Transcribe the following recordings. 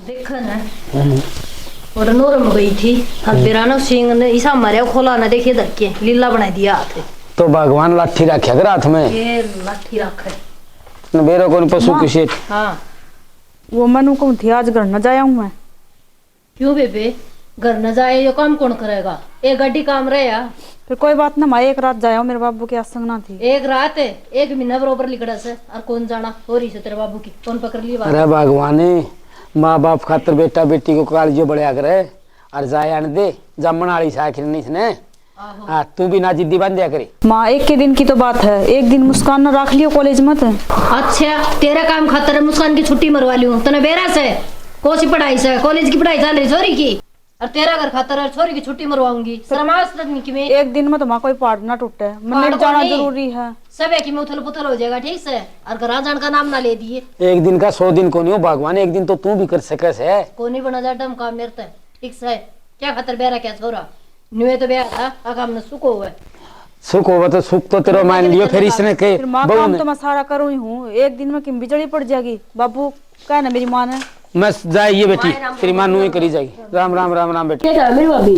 देखा ना और नोरम गई थी हम पिरानो सिंह ने ऐसा मारा खोला ना देखिए धक्के लीला बना दिया हाथ तो भगवान लाठी रखे अगर हाथ में ये लाठी रखे न बेरो कौन पशु किसी। हाँ वो मनु को थी आज घर न जाया हूँ मैं। क्यों बेबे घर न जाए ये काम कौन करेगा एक गड्डी काम रहे या फिर कोई बात ना, मैं एक रात जाया हूँ, मेरे बाबू की आसंग ना थी। एक रात है एक महीना बरोबर लिखड़ा से और कौन जाना हो रही से तेरे बाबू की कौन पकड़ ली बात। अरे भगवान माँ बाप खातर बेटा बेटी को कालियो बढ़िया करे और जाए आने दे जमन वाली साखिर नहीं इसने। हाँ तू भी ना जिद्दी बन दिया करे। माँ एक के दिन की तो बात है, एक दिन मुस्कान न रख लियो कॉलेज मत। अच्छा तेरा काम खातर मुस्कान की छुट्टी मरवा ली हूँ तने बेरा से कौन पढ़ाई से कॉलेज की पढ़ाई चल रही छोरी की और तेरा घर खातर छोरी की छुट्टी मरवाऊंगी शर्मास तक में एक दिन में तो माँ कोई पहाड़ ना टूटे, मंदिर जाना जरूरी है। सब एक ही में उथल पुथल हो जाएगा ठीक से और घर जान का नाम ना ले दिए। एक दिन का 100 दिन को नहीं हो भगवान, एक दिन तो तू भी कर सके है। को नहीं बना जाता काम मेरे ठीक से क्या खातर बेरा क्या छोरा नुए तो बेरा था आगा हमने सुख हुआ सुख होगा तो सुख तो तेरा मान लियो फिर इसने के माँ काम तो मैं सारा करूँ ही हूँ, एक दिन में किम बिजली पड़ जाएगी। बाबू क्या ना मेरी माँ ने मैं जाइए बेटी तेरी माँ नुई करी जाएगी। राम राम राम राम बेटी। क्या मेरी भाभी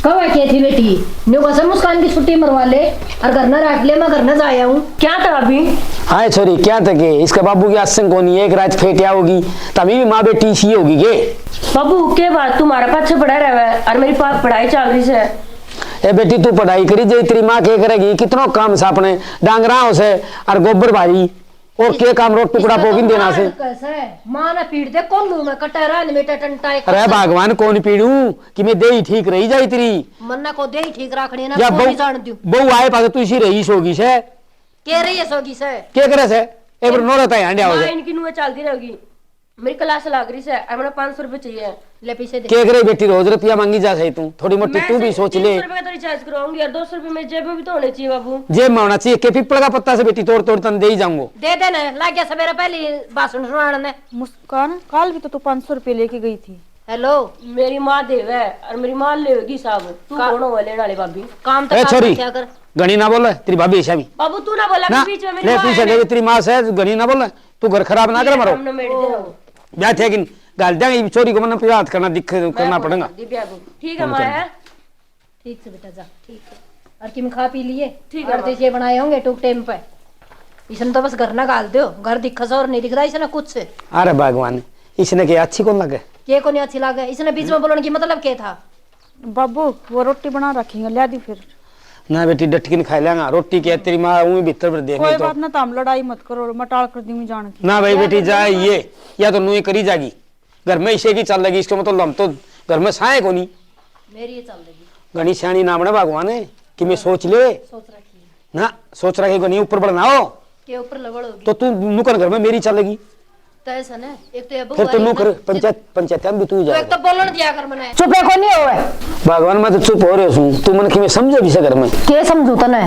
कब आई थी बेटी न्यू कसम मुस्कान की छुट्टी मरवा ले और घर न रख ले मैं घर न जाया हूँ क्या था अभी। हाय छोरी क्या तक इसका बाबू की आसंग कोनी एक रात फेटिया होगी तभी भी माँ बेटी इसी होगी के। बाबू के बात तुम्हारा पाछे पढ़ा रहा है और मेरी पढ़ाई चल रही है। ए बेटी तू पढ़ाई करी जाए तेरी माँ क्या करेगी कितनों काम से अपने डांगराओं से और गोबर भारी और के काम रोट टुकड़ा पोगिन देना से मां ना पीड़ दे कौन लू मैं कटरा ने बेटा टंटा एक अरे भगवान कौन पीड़ू कि मैं दे ही ठीक रही जाई तेरी मन्ना को दे ही ठीक रखनी ना या कोई जान दियो बहु आए पास तू इसी रही सोगी से के रही है सोगी से के करे से ए पर नो रहता है हंडिया हो जाए इनकी नुए चलती रहेगी मेरी क्लास लग रही है हमें 500 रुपए चाहिए ले पीछे दे के करे बेटी रोज रुपया मांगी जा सही तू थोड़ी मोटी तू भी सोच ले 300 रुपए का तो रिचार्ज करवाऊंगी और 200 रुपए मेरी जेब में भी तो होने चाहिए बाबू। जेब में होना चाहिए के पिपल का पत्ता से बेटी तोड़ तोड़ तन दे ही जाऊंगा दे दे ना लग गया सवेरे पहली भाषण सुनाने ने। मुस्कान कल भी तो तू 500 रुपये लेके गई थी। हेलो मेरी माँ देवे और मेरी माँ लेगी साहब तू कौन हो लेने वाले भाभी काम तो छोरी क्या कर गणी ना बोल तेरी भाभी ऐसा भी बाबू तू ना बोला ना बीच में मेरी ले माँ पीछे ले तेरी माँ से गणी ना बोल तू घर खराब ना कर मरो हमने मेड दे रहा हूँ ब्याह थे कि गाल देंगे चोरी को मन याद करना दिख करना पड़ेगा। ठीक है माँ ठीक से बेटा जा ठीक है और किम खा पी लिए ठीक है देखिए बनाए होंगे टूक टाइम पे इसने तो बस घर ना गाल दो घर दिखा और नहीं दिख रहा इसने कुछ से। अरे भगवान इसने क्या अच्छी कौन लगे के को नहीं अच्छी लगे इसने बीच में बोलने की मतलब क्या था। बाबू वो रोटी बना रखेंगे ले दी फिर ना बेटी डटकिन खा लेगा रोटी के तेरी माँ ऊँ भीतर पर देख कोई बात ना तुम लड़ाई मत करो मैं टाल कर दी जान की ना भाई बेटी जाए ये या तो नुई करी जाएगी घर में इसे की चल लगी इसके मतलब हम तो घर में साए को नहीं मेरी ये चल लगी गणी सियाणी नाम है भगवान है कि मैं सोच ले सोच रखी ना सोच रखी गणी ऊपर बढ़नाओ के ऊपर लबड़ होगी तो तू नुकर घर में मेरी चलेगी तो ऐसा ना एक तो ये फिर तो नुकर पंचायत में भी तू तो एक जाए तो बोलने दिया कर मने चुपे को नहीं होवे भगवान मैं तो चुप हो रही हूँ तू मन की मैं समझे भी से घर में के समझू तने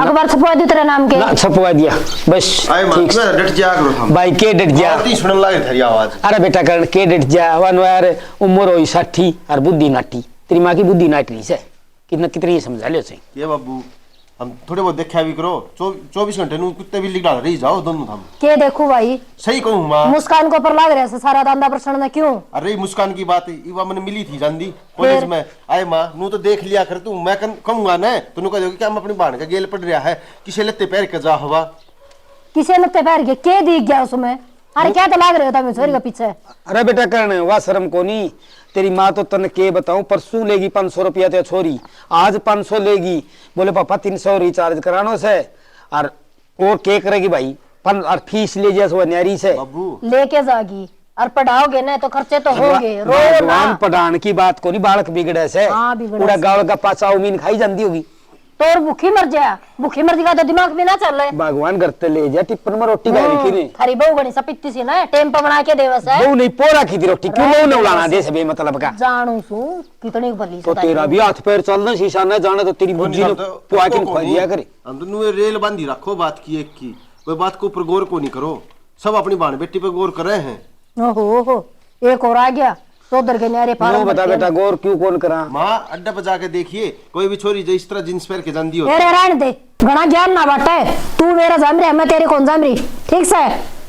अखबार छपवा दी तेरे नाम के ना छपवा दिया बस ठीक है डट जा करो हम भाई के डट जा आरती सुनने लगे तेरी आवाज। अरे बेटा करण के डट जा वन यार उम्र होई 60 और बुद्धि नाटी तेरी माँ की बुद्धि नाटी से कितना कितनी समझा ले उसे ये बाबू हम थोड़े बहुत देखा भी करो 24 घंटे नु कुत्ते भी लिख डाल रही जाओ दोनों हम के देखो भाई सही कहूं मां मुस्कान को ऊपर लाग रहा है सारा धंधा प्रश्न में क्यों। अरे मुस्कान की बात इवा मैंने मिली थी जानदी कॉलेज में आए मां नु तो देख लिया कर तू मैं कहूंगा ना तू कह दोगी कि हम अपनी बहन का गेल पड़ रहा है किसे लत्ते पैर के जा हवा किसे लत्ते पैर के दिख गया उसमें। अरे क्या तो लाग रहे हो तुम छोरी के पीछे। अरे बेटा करण वाह शर्म को नहीं तेरी माँ तो तन के बताऊं परसों लेगी 500 रुपया तो छोरी आज 500 लेगी बोले पापा 300 रिचार्ज करानो से और के करेगी भाई और फीस ले जैसे न्यारी से बाबू लेके जागी और पढ़ाओगे ना तो खर्चे तो होंगे रो ना पढ़ाने की बात को नहीं बालक बिगड़े से पूरा गाँव का पाचा उमीन खाई जाती होगी तो और भूखी मर जाए भूखी मर जाएगा तो दिमाग में ना चल रहे भगवान करते ले जा टिप्पण में रोटी खाई की नहीं खरी बहू गणी सपित्ती सी ना टेम्पो बना के देवस है बहू नहीं पोरा की थी रोटी क्यों बहू ने उड़ाना दे सब मतलब का जानू सू कितनी भली तो तेरा भी हाथ पैर चलना शीशा न जाने तो तेरी बुद्धि ने पुआ के खा दिया करे हम तो नुए रेल बांधी रखो बात की एक की कोई बात के ऊपर गौर को नहीं करो सब अपनी बहन बेटी पे गौर कर रहे हैं। ओहो एक और आ गया तो उधर के न्यारे फार्म बता बेटा गौर क्यों कौन करा माँ अड्डा पे जाके देखिए कोई भी छोरी जो इस तरह जींस पहन के जानती हो तेरे रहने दे घना ज्ञान ना बाटे तू मेरा जामरी मैं तेरे कौन जामरी ठीक से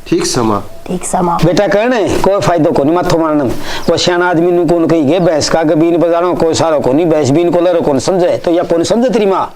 ठीक समा ठीक समा बेटा कहने कोई फायदो को नहीं मथो मारने में। वो सियाना आदमी नु कौन कही गे भैंस का बीन बजानो कोई सारो को नहीं, भैंस बीन को लरो कौन समझे, तो या कौन समझे तेरी माँ।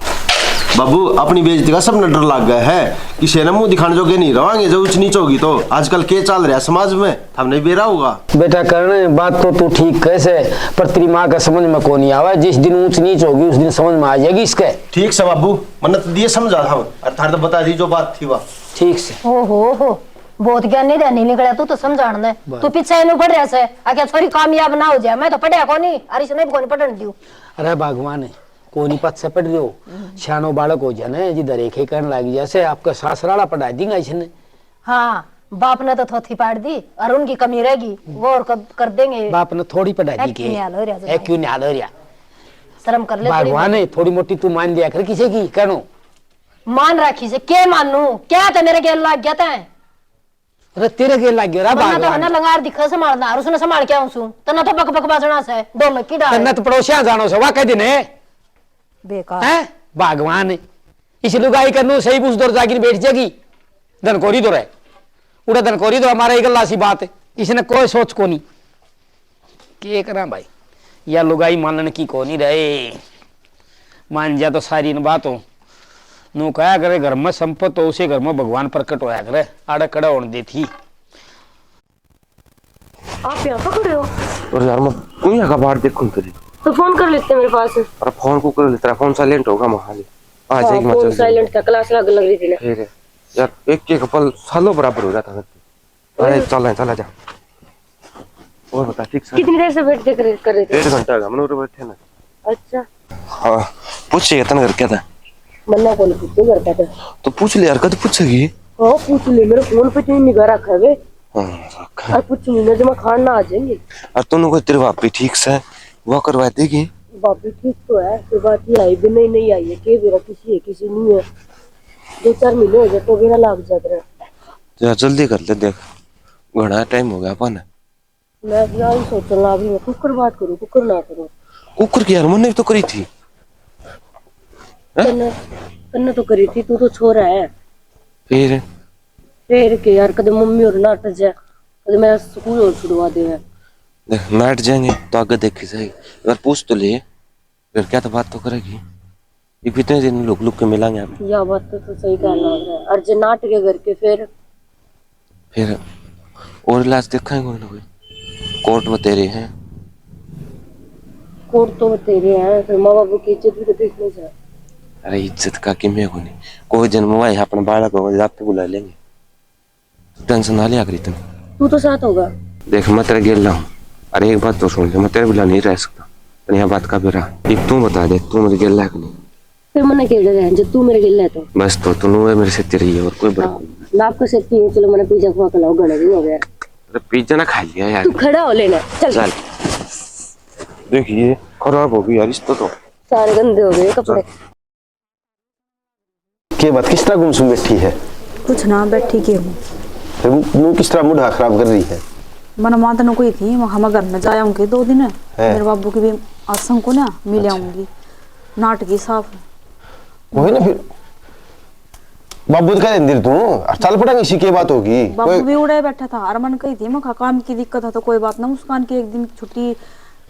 बाबू अपनी बेइज्जती का सब न डर लग गया है कि सेना मुंह दिखाने जोगे नहीं रहोगे, जब ऊंच नीच होगी तो आजकल के चल रहा है समाज में, हमने बेरा होगा। बेटा करने बात तो तू ठीक कैसे, पर तेरी माँ का समझ में को नहीं आवा। जिस दिन ऊंच नीच होगी उस दिन समझ में आ जाएगी इसके। ठीक से बाबू मन्नत दिए समझा था अर्थात तो बता दी जो बात थी वह ठीक से। हो बहुत ज्ञानी ध्यानी निकला तू तो समझाण दे। तू पीछे इनु पढ़ रहा से आगे छोरी कामयाब ना हो जाए। मैं तो पढ़या कोनी, अरे से नहीं कोनी पढ़न दियो। अरे भगवान है कोनी पद से पढ़ रहे हो, शानो बालक हो जाने जिधर एक करने लगी जैसे आपका सासराला पढ़ा देंगे इसने। हाँ बाप ने तो थोथी पाड़ दी और उनकी कमी रहेगी वो और कर देंगे। बाप ने थोड़ी पढ़ा दी के है क्यों नहीं हो रहा, शर्म कर ले। भगवान है थोड़ी मोटी तू मान लिया कर किसी की कहनो मान राखी से क्या मानू, क्या तो मेरे गेल लाग गया था। अरे तेरे के लग गया तो भगवान ना लंगार दिखा संभालना और उसने संभाल के आऊं तना तो बक बक बाजना से दो में की डाल तन्नत तो पड़ोसिया जानो से वा कह दिन है बेकार हैं भगवान है। इस लुगाई करनो सही पूछ दौर जाकर बैठ जाएगी धनकोरी दौर है उड़ा धनकोरी तो हमारा एक गल्ला सी बात है, इसने कोई सोच को नहीं के करा भाई। या लुगाई मानने की को नहीं रहे, मान जा तो सारी इन बातों नु कहा करे घर में संपत हो उसे घर में भगवान प्रकट होया करे, आड़ा कड़ा होने दे थी। आप यहाँ पकड़े हो और यार मैं तू यहाँ का बाहर देखूं तेरी तो फोन कर लेते मेरे पास। अरे फोन को कर ले, तेरा फोन साइलेंट होगा महाली आ जाएगी मैं चल साइलेंट था, क्लास लग रही थी ना। ठीक है यार, एक एक पल सालों बराबर हो जाता है। अरे चल जा और बता ठीक से कितनी देर से वेट देख रहे कर रहे थे? 1.5 घंटा हम लोग बैठे ना। अच्छा हाँ पूछिए तन घर क्या था, मन्ना बोल पूछो घर का था तो पूछ ले यार, कद पूछेगी। हाँ पूछ ले, मेरे फोन पे तो निगाह रखा है हाँ और पूछ नहीं जब खान ना आ जाएंगे। और तूने कोई तेरे बाप भी ठीक से वो करवा देगी। बापी ठीक तो है, कोई बात ही आई भी नहीं आई है कि मेरा किसी है किसी नहीं है। 2-4 महीने हो जाए तो मेरा लाग जाता है। यार जल्दी कर ले, देख घना टाइम हो गया अपन। मैं यही सोच रहा अभी मैं कुकर बात करूँ कुकर ना करूँ। कुकर की यार मैंने भी तो करी थी। कन्ना तो करी थी, तू तो छोरा है। फिर के यार कदम मम्मी और ना अट जाए, कदम मेरा स्कूल और छुड़वा दे। देख नाट जाएंगे तो आगे देखी जाएगी, अगर पूछ तो ले फिर क्या तो बात तो करेगी। ये कितने दिन लुक लुक के मिलेंगे आप। यह बात तो सही कहना लग रहा है। और जो नाट के घर के फिर और इलाज देखेंगे कोई ना कोई, कोर्ट में तेरे हैं। कोर्ट तो तेरे हैं, फिर माँ बाबू की इज्जत भी तो देखनी चाहिए। अरे इज्जत का किमे को नहीं, कोई जन्म हुआ है अपने बालक को आप पे बुला लेंगे, टेंशन ना लिया करी तुम। तू तो साथ होगा। देख मैं तेरे गिर रहा हूँ, अरे एक बात तो सुन ले, मैं तेरे बिना नहीं रह सकता। यहाँ बात का भी रहा, एक तू बता दे तू मेरे गिर रहा है कि नहीं। फिर मैंने कह रहे जब तू मेरे गिल है तो बस तो तू मेरे से तेरी है और कोई बड़ा ना आपको सेफ्टी है। चलो मैंने पिज्जा खुआ खिलाओ, गड़ा भी हो गया। अरे पिज्जा ना खा लिया यार, तू खड़ा हो लेना चल। चल देखिए खराब हो गई यार इस तो सारे गंदे हो गए कपड़े। के बात किस तरह गुमसुम बैठी है, कुछ ना बैठी के हूँ। फिर मुंह किस तरह मुंह खराब कर रही है। मन माता न कोई थी हम घर में जाया होंगे 2 दिन मेरे बाबू की भी आसंग को ना मिल आऊंगी। नाट की साफ वही ना, फिर बाबू तो कह दे तू चल पड़ेंगे इसी की बात होगी। बाबू भी उड़े बैठा था और मन कही थी मैं काम की दिक्कत है तो कोई बात ना, मुस्कान की एक दिन छुट्टी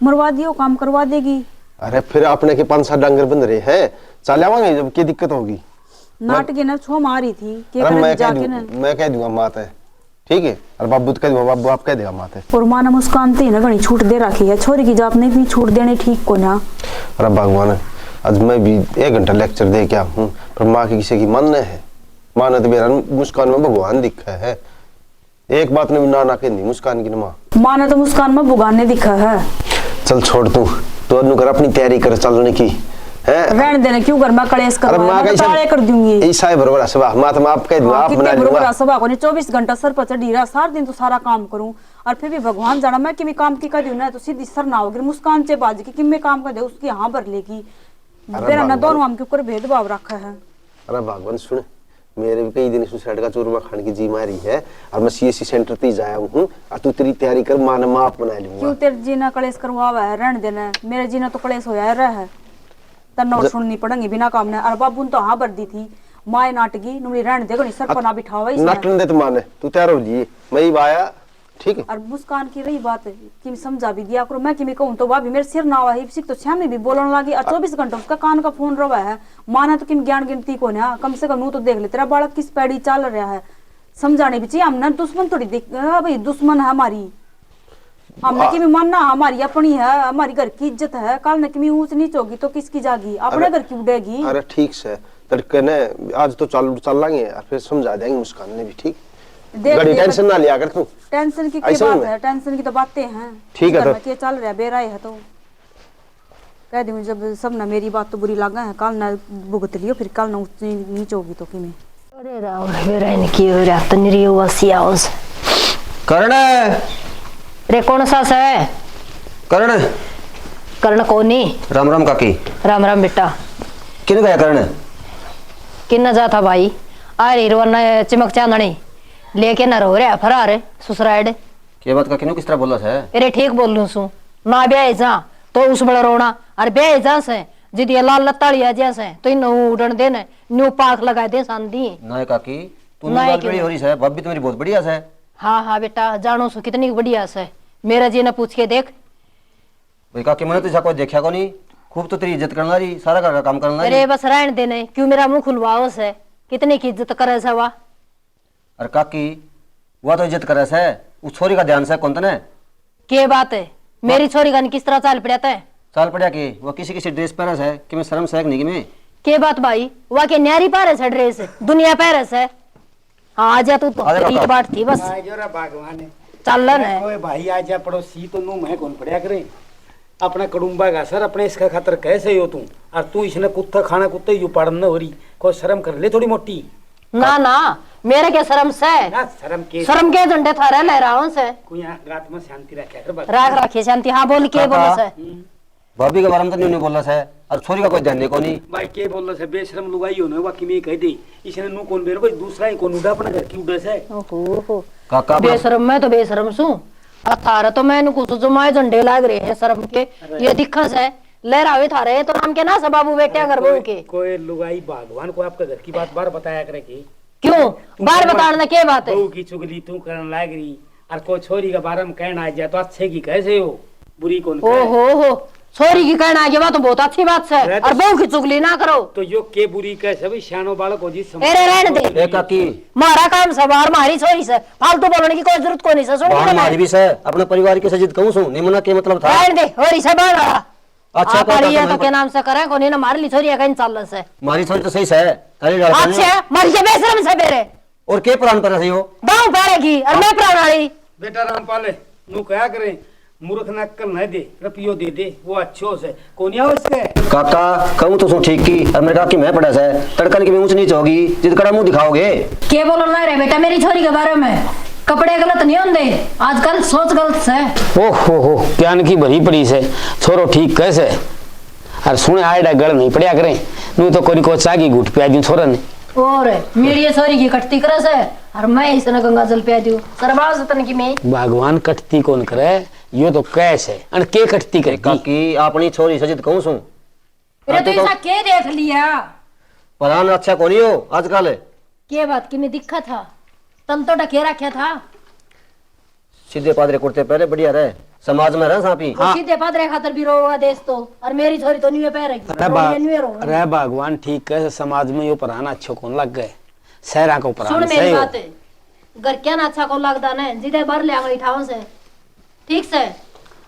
मरवा दियो, काम करवा देगी। अरे फिर अपने के 5-7 डांगर बन रहे हैं, चल आवांगे जब की दिक्कत होगी। नाट के ना छो मारी थी के अरे मैं कह दूंगा मात है ठीक है, और बाबू तो कह दूंगा, बाबू आप कह देगा मात है। और मां ने मुस्कान थी ना घनी छूट दे रखी है, छोरी की जात नहीं भी छूट देने ठीक को ना। अरे भगवान आज मैं भी 1 घंटा लेक्चर दे क्या हूँ, पर माँ की किसी की मन है। माँ ने तो मेरा मुस्कान में भगवान दिखा है, एक बात ने भी ना कहनी मुस्कान की माँ ने तो मुस्कान में भगवान ने दिखा है। चल छोड़ तू तो कर अपनी तैयारी कर चलने की है, रहने देना क्यों घर में कलेश कर कर दूंगी। ऐसा है बरोबर सभा मां तो आप कह दूंगा, आप बना लूंगा सभा को नहीं 24 घंटा सर पर चढ़ी रहा, सारा दिन तो सारा काम करूं और फिर भी भगवान जाना मैं कि मैं काम की कर दूं ना तो सीधी सर ना होगी। मुस्कान से बाज की कि मैं काम कर दे उसकी हां भर लेगी, मेरा ना दोनों हम के ऊपर भेदभाव रखा है। अरे भगवान सुन, मेरे भी कई दिन सुसाइड का चूरमा खाने की जी मारी है और मैं सीएससी सेंटर पे जाया हूं, और तू तेरी तैयारी कर, मां ने माफ बना लूंगा। क्यों तेरे जीना कलेश करवावा है, रहने देना, मेरे जीना तो कलेश होया रहा है। तन्नों सुननी पड़ेगी बिना काम ने। और बाबू ने तो हाँ भर दी थी माए नाटगी नुमरी रहने देगो नहीं सर पर ना बिठावा इसे नाटन दे तो माने तू तैयार हो जी मैं ही आया ठीक है। और मुस्कान की रही बात कि समझा भी दिया करो मैं कि मैं कहूं तो भाभी मेरे सिर ना हुआ है तो छह में भी बोलने लगी और 24 घंटे उसका कान का फोन रवा है माना तो किम ज्ञान गिनती को ना कम से कम नू तो देख ले तेरा बालक किस पैड़ी चल रहा है समझाने भी चाहिए हमने दुश्मन थोड़ी देख भाई दुश्मन है हमारी हमने कि मानना हमारी अपनी है हमारी घर की इज्जत है कल न कि ऊंच नीच होगी तो किसकी जागी अपने घर की उड़ेगी। अरे ठीक से तड़के ने आज तो चल लेंगे और फिर समझा देंगे मुस्कान ने भी ठीक बड़ी टेंशन ना लिया कर तू टेंशन की क्या बात है टेंशन की तो बातें हैं ठीक है तो क्या चल रहा है बेराय है तो कह दूं जब सब ना मेरी बात तो बुरी लगा है कल ना भुगत लियो फिर कल ना ऊंच नीच होगी तो कि मैं अरे राम बेरा ने की हो रहा तनरी वसिया उस करण रे कौन सा है करण कर्ण कोनी राम राम काकी राम राम बेटा किन गया करण किन्ना जाता भाई अरे रोना चिमक चांदनी लेके न रो रहा फरार ससुराड़ के बात का किनो किस तरह बोला है अरे ठीक बोल लू सू ना ब्याह जा तो उस बड़ा रोना और ब्याह जा से जिद ये लाल लताड़िया जैसे तो इन उड़न देने न्यू पाख लगा दे सांदी ना काकी तू ना बात बड़ी हो रही है भाभी तुम्हारी बहुत बढ़िया है। हाँ हाँ बेटा जानो सो कितनी बढ़िया से मेरा जी ने पूछ के देख भाई काकी मैंने तो कोई देखा को नहीं खूब तो तेरी इज्जत करना रही सारा घर का काम करना अरे बस रहने देने क्यों मेरा मुंह खुलवाओ से कितनी की इज्जत करे से वाह अरे काकी वह तो इज्जत करे से उस छोरी का ध्यान से कौन तने के बात है मेरी छोरी का किस तरह चाल पड़ा है चाल पड़ा के वो किसी किसी ड्रेस पहना है कि मैं शर्म से नहीं कि मैं के बात भाई वह के न्यारी पारस है ड्रेस दुनिया पारस है हाँ आ जा तू तो आजा तेरी काका। बात थी बस जोरा भगवान चल है कोई भाई आ जा पड़ोसी तो नू मैं कौन पड़या करे अपना कड़ुम्बा का सर अपने इसका खातर कैसे हो तू और तू इसने कुत्ता खाना कुत्ते यू पड़न न हो रही कोई शर्म कर ले थोड़ी मोटी ना ना मेरे क्या शर्म से ना शर्म के झंडे थारे लहराओं से कोई रात में शांति रखे कर बस राख रखिए शांति हाँ बोल के बोलो से भाभी के बारे में तो नहीं बोला है और छोरी का कोई ध्यान नहीं को नहीं भाई के बोल रहा है बेशरम लुगाई हो ना बाकी मैं कह दे इसने नू कौन बेर कोई दूसरा ही कौन उड़ा अपने घर की उड़े से ओहो काका बेशरम मैं तो बेशरम सू थारा तो मैंने कुछ जो माए झंडे लाग रहे हैं शर्म के ये दिक्कत है लहरावे थारे तो नाम के ना सब बाबू बेटे घर बहू के कोई लुगाई भगवान को आपका घर की बात बार बताया करे की क्यों बार बताना क्या बात है बहू की चुगली तू करने लाग रही और कोई छोरी का बारे में कहना आ जाए तो अच्छे की कैसे हो बुरी कौन ओ हो छोरी की कहना आगे बात तो बहुत अच्छी बात है और बहू की चुगली ना करो तो यो के बुरी कैसे भाई शानो बालक हो जी अरे रहने दे ए काकी मारा काम सब और हमारी छोरी से फालतू बोलने की कोई जरूरत को नहीं से सुन बाहर मारी भी से अपने परिवार की सजिद कहूं सु निमना के मतलब था रहने दे होरी से बाहर अच्छा तो ये तो के नाम से करे कोनी ना मार ली छोरी कहीं चल से मारी छोरी तो सही से तारी डाल अच्छा मर के बेशरम से बेरे और के प्राण पर सही हो गांव पारेगी और मैं प्राण वाली बेटा रामपाल नू क्या करे मूर्ख ना कल न दे रुपयो दे दे वो अच्छो से कोनिया उससे काका कहूं तो सु ठीक की और मेरे काकी मैं पड़ा से तड़कन की भी ऊंच नीच होगी जिद कड़ा मुंह दिखाओगे के बोलो ना रे बेटा मेरी छोरी के बारे में कपड़े गलत नहीं होंगे आजकल सोच गलत है ओ हो ज्ञान की भरी पड़ी से छोरो ठीक कैसे और सुने आएडा गल नहीं पड़या करें नू तो कोनी को चागी घुट पिया दी छोरा ने और मेरी ये छोरी की कटती करस है और मैं इसने गंगा जल पिया दूं सरबाज तन की मैं भगवान कटती कौन करे यो तो कैसे अन के कटती करे काकी अपनी छोरी सजिद कहूं सु अरे तो ऐसा के देख लिया परान अच्छा कोनी हो आजकल के बात की में दिक्कत था तन तो ढके रखा था सीधे पादरे कुर्ते पहले बढ़िया रहे समाज में रह सांपी वो सीधे पादरे खातर भी रोगा देश तो और मेरी छोरी तो नहीं पैरेगी अरे भगवान ठीक कैसे समाज में यो पराना अच्छो कौन लग गए सहरा को सुन पराना मेरी सही बात है घर क्या ना अच्छा को लगता ना जिधे भर ले आंगली ठाव से ठीक से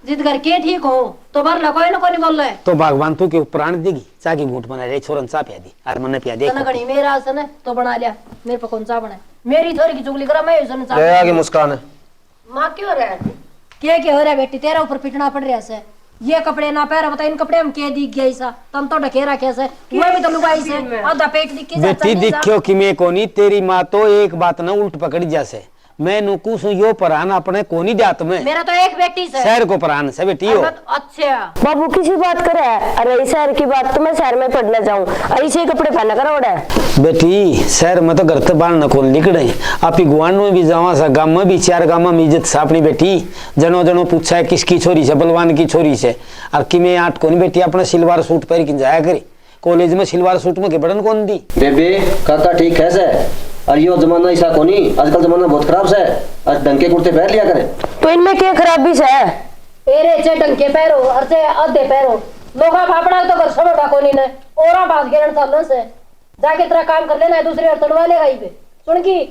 जिद घर के ठीक हो तो भर ला कोई ना कोई बोल रहे तो भगवान तू के प्राण देगी चाकी घूट बना रे छोरन चा पिया दी और मने पिया दे तना घड़ी मेरा आसन है तो बना लिया मेरे पे कौन सा बना मेरी छोरी की चुगली करा मैं उसने चा ले आगे मुस्कान मां क्यों रहा क्या हो रहा बेटी तेरा ऊपर पिटना पड़ रहा से ये कपड़े ना पहरा बता इन कपड़े में के दिख गया ऐसा तम तो ढकेरा कैसे मैं भी तो लुगाई से आधा पेट दिख के बेटी दिखियो कि मैं कोनी तेरी माँ तो एक बात ना उल्ट पकड़ जैसे मैं नुकुस यो परान अपने कोनी जात में मेरा तो एक बेटी से शहर को परान से बेटी हो अच्छा बाबू किसी बात करे अरे शहर की बात तो मैं शहर में पढ़ने जाऊं ऐसे ही कपड़े पहना कर ओढ़े बेटी शहर में तो घर तो बाल न कौन लिकड़े आपी गुआन में भी जावा सा गांव में भी 4 गांव में इज्जत सा अपनी बेटी जनो जनो पूछा है किसकी छोरी से बलवान की छोरी से और कि मैं 8 कोनी बेटी अपना सिलवार सूट पहन के जाया करी कॉलेज में सिलवार सूट में के बटन कौन दी। बेबे काका ठीक है से, और यो जमाना ऐसा कोनी, आजकल जमाना बहुत खराब से, आज ढंग के कुर्ते पहन लिया करे। तो इनमें क्या खराबी से है? तेरे चे ढंग के पैरो और चे आधे पैरो लोगा भापड़ा तो कर समझा कोनी ने औरा बात गिरन चलन से जाके तेरा काम कर लेना है, दूसरे और तड़वा लेगा ही पे सुन की।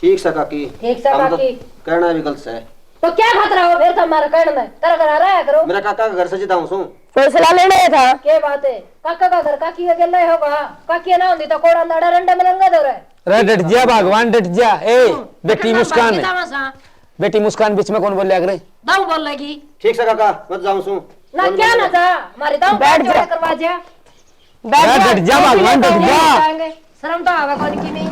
ठीक से काकी, ठीक से काकी कहना भी गलत है। तो क्या खतरा हो फिर तुम्हारा कहने में तेरा घर आ रहा है करो। मेरा काका का घर से जिता हूं सू कोई सलाह लेने था क्या बात है? काका का घर काकी के गले होगा, काकी ना होती तो कोड़ा नाड़ा रंडे में लंगा दो रहे। डट जा भगवान डट जा। ए बेटी मुस्कान, बेटी मुस्कान बीच में कौन बोल लिया करे? दाऊ बोल लगी। ठीक से काका मत जाऊं सू ना क्या ना जा हमारी दाऊ बैठ जा करवा जा। डट जा भगवान डट जा। शर्म तो आवे कौन की नहीं।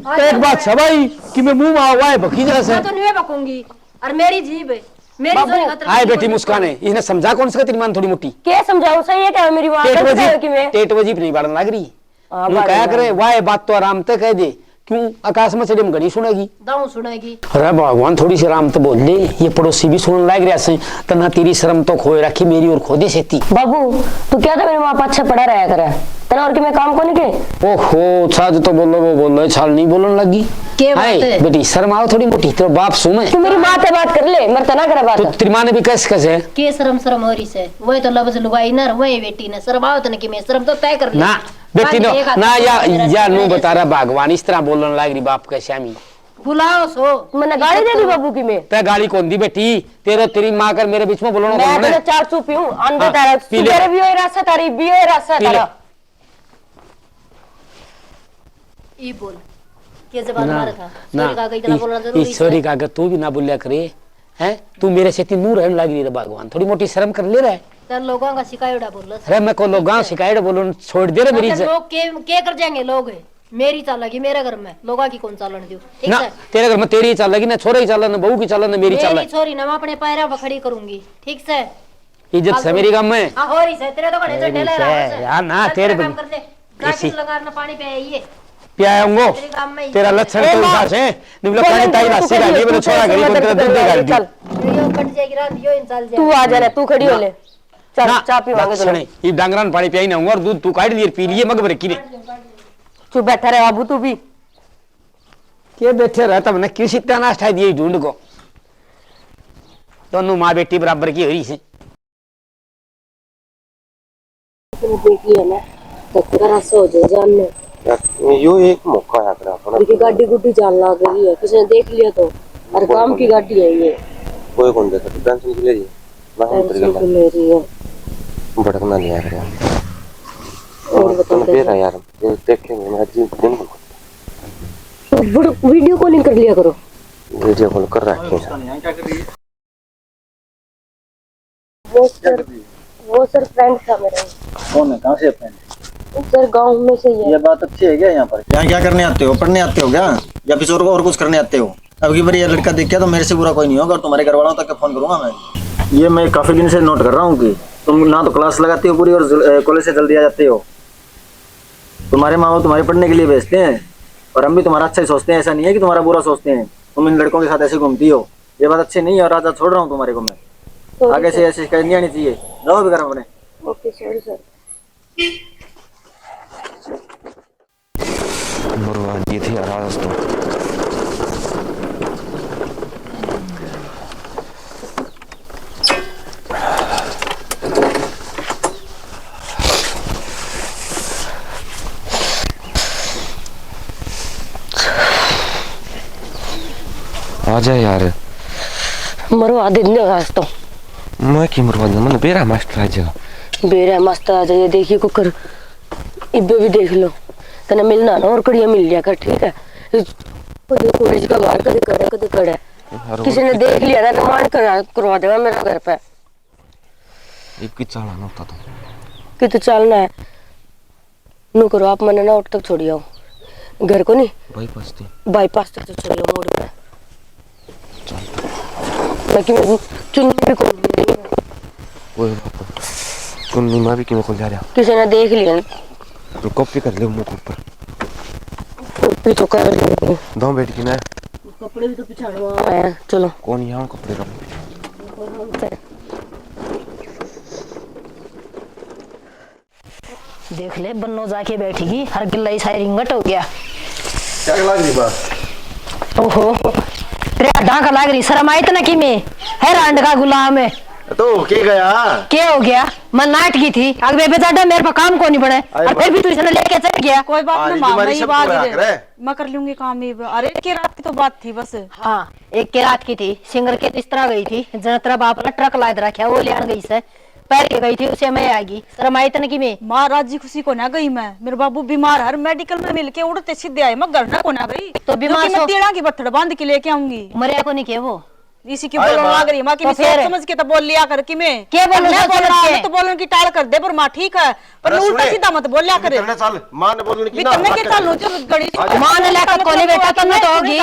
तो एक बात है भाई कि मैं मुंह में हुआ है बकी जरा से मैं तो नहीं बकूंगी और मेरी जीभ है मेरी सोई खतरे। हाय बेटी मुस्कान है, इसने समझा कौन सा तेरी मान थोड़ी मोटी क्या समझाऊं? सही है क्या मेरी बात है कि मैं टेट वजीब नहीं बाड़न लग रही। वो क्या करे वाह बात तो आराम तक कह दे, क्यों आकाश में चढ़ी घड़ी सुनेगी दाऊ सुनेगी। अरे भगवान थोड़ी सी आराम तो बोल दे, ये पड़ोसी भी सुन लग रहा से तो ना तेरी शर्म तो खोए रखी मेरी और खोदे सेती। बाबू तू क्या था मेरे वहां पाछे पड़ा रहा करे तना और कि मैं काम को नहीं के। ओहो छाज तो बोलो वो बोलो छाल नहीं बोलने लगी। के बात है बेटी शर्म आओ थोड़ी मोटी, तेरा बाप सुने तू मेरी माँ से बात कर ले मर तना करे बात। तो तेरी माँ ने भी कैसे के शर्म हो रही से वही तो लफ्ज लुगाई ना वही बेटी ने शर्म आओ तो कि मैं शर्म तो तय कर ले ना बेटी नो ना या नू बता रहा भगवान इस तरह बोलने लग रही बाप का श्यामी। बुलाओ सो मैंने गाड़ी दे दी बाबू की। मैं ते गाड़ी कौन दी बेटी तेरी माँ कर मेरे बीच में बोलना मैं तो चार चुप हूं अंदर तारा सुबह भी होई रास्ता तारी भी होई रास्ता तारा ई बोल के जबान मारा था सॉरी काका इतना बोलना जरूरी है। सॉरी काका तू भी ना बोलिया करे हैं, तू मेरे से नूर रहने लगी रे भगवान थोड़ी मोटी शर्म कर ले रहा है। चल लोगों का शिकायत बोल अरे मैं को लोग गांव शिकायत बोलो छोड़ दे रे मेरी लोग के कर जाएंगे लोग मेरी चाल लगी मेरे घर में लोगों की कौन चालन दूं ठीक ना है? तेरे घर में तेरी चाल लगी ना छोरे की चाल ना बहू की चाल ना मेरी चाल मेरी छोरी ना मैं अपने पैरा पर खड़ी करूंगी ठीक से। इज्जत से मेरी गम में हां हो रही है तेरे तो घणे से ढेले रहा है यार ना तेरे काम कर ले गाड़ी लगाना पानी पे ये पियाऊंगो तेरा लक्षण तो ऐसा है निबला पानी ताई रास्ते का ये बोले छोरा गरीब को तेरा दूध गाड़ी दी यो कट जाएगी रात यो इंसान जा तू आ जाना तू खड़ी हो ले चल चाय पीवांगे सुने ये डांगरान पानी पियाई ना और दूध तू काट लिए पी लिए मग भर की ने चुप बैठा रहे बाबू तू भी के बैठे रहता मैंने क्यों इतना नाश्ता दिए ढूंढ को दोनों माँ बेटी बराबर की हुई से देख लिया ना तो तेरा रास्ता हो जाए जानने यो एक मौका है अपना उनकी गाड़ी गुड्डी जान लग रही है किसी ने देख लिया तो और काम की गाड़ी है ये कोई कौन देखा टेंशन के लिए टेंशन ले रही है भड़कना नहीं आ रहा और बताओ यार देखेंगे मेरा जीव दिन वीडियो कॉलिंग कर लिया करो वीडियो कॉल कर रखे हैं वो सर फ्रेंड था मेरा। कौन है कहाँ से फ्रेंड? सर गांव में से ही है। ये बात अच्छी है क्या यहाँ पर? यहाँ क्या करने आते हो? पढ़ने आते हो क्या या फिर और कुछ करने आते हो? अब की बार ये लड़का देख गया तो मेरे से बुरा कोई नहीं होगा और तुम्हारे घर वालों तक फोन करूंगा मैं। ये मैं काफी दिन से नोट कर रहा हूँ कि तुम ना तो क्लास लगाती हो पूरी और कॉलेज से जल्दी आ जाते हो। तुम्हारे माँ बाप तुम्हारे पढ़ने के लिए भेजते हैं और हम भी तुम्हारा अच्छा ही सोचते हैं, ऐसा नहीं है कि तुम्हारा बुरा सोचते हैं। तुम इन लड़कों के साथ ऐसे घूमती हो, ये बात अच्छी नहीं है और आज छोड़ रहा हूँ तुम्हारे को मैं। आगे से ऐसी शिकायत नहीं आनी चाहिए। जाओ भी घर अपने। Okay sorry sir. मरवा दी थी आवाज तो आ जा यार मरवा दे आज तो मैं की मरवा दूं मैंने बेरा मास्टर आ जा बेरा मस्त आ जाइए देखिए कुकर इब्बे भी देख लो तने मिलना ना और कड़िया मिल लिया कर ठीक है। कॉलेज का बाहर कदे करे किसी ने देख लिया ना तो मान करवा देगा मेरा घर पे। एक की चाला ना होता तो कित चलना है नु करो आप मने ना उठ तक छोड़ी आओ घर को नहीं बाईपास तक तो चलो मोड़ पे लेकिन चुन्नी भी वो चुन्नी में भी किमें को जा रहा किसी ने देख लिया तो कॉपी कर ले मुंह ऊपर कॉपी तो कर ले दो बैठ की ना कपड़े भी तो पिछाड़वा है चलो कौन यहाँ कपड़े का देख ले बन्नो जाके बैठेगी, हर गिल्ला ही सारी रिंगट हो गया। क्या लग रही बात? ओहो तेरा डांका लाग रही, शर्म आई तो ना कि मैं है रांड का गुलाम है। तो क्या गया? क्या हो गया? मैं नाट की थी अगले बेचारा मेरे पर काम को नहीं बने और फिर भी तू इसने लेके चल गया। कोई बात आज नहीं, तुम्हारी मामा ये सब बात पूरा है। करे। मैं कर लूंगी काम ये। अरे की रात की तो बात थी बस। हाँ एक के रात की थी, सिंगर के इस तरह गई थी जरा तेरा बाप ने ट्रक लाद रखा वो ले गई से पैर के गई थी, उसे मैं आएगी शर्म आई तन की मैं माँ राजी खुशी को ना गई मैं। मेरे बाबू बीमार हर मेडिकल में मिलके उड़ते सीधे आए, मैं घर ना को ना गई। तो बीमार मैं टेढ़ा की बत्थड़ बांध के लेके आऊंगी। मरिया को नहीं के वो इसी की बोलने लग रही माँ की तो फिर? समझ के तो बोल लिया कर कि मैं क्या बोलूं मैं सोच समझ बोलना के? है तो बोलने की टाल कर दे पर माँ ठीक है पर अरे उल्टा सुने, सीधा मत बोल लिया करे। भीतर चल, मां ने बोलने की ना भीतर में मत के कर। चालू जो गड़ी मां ने लेकर कोली बेटा तो न तो होगी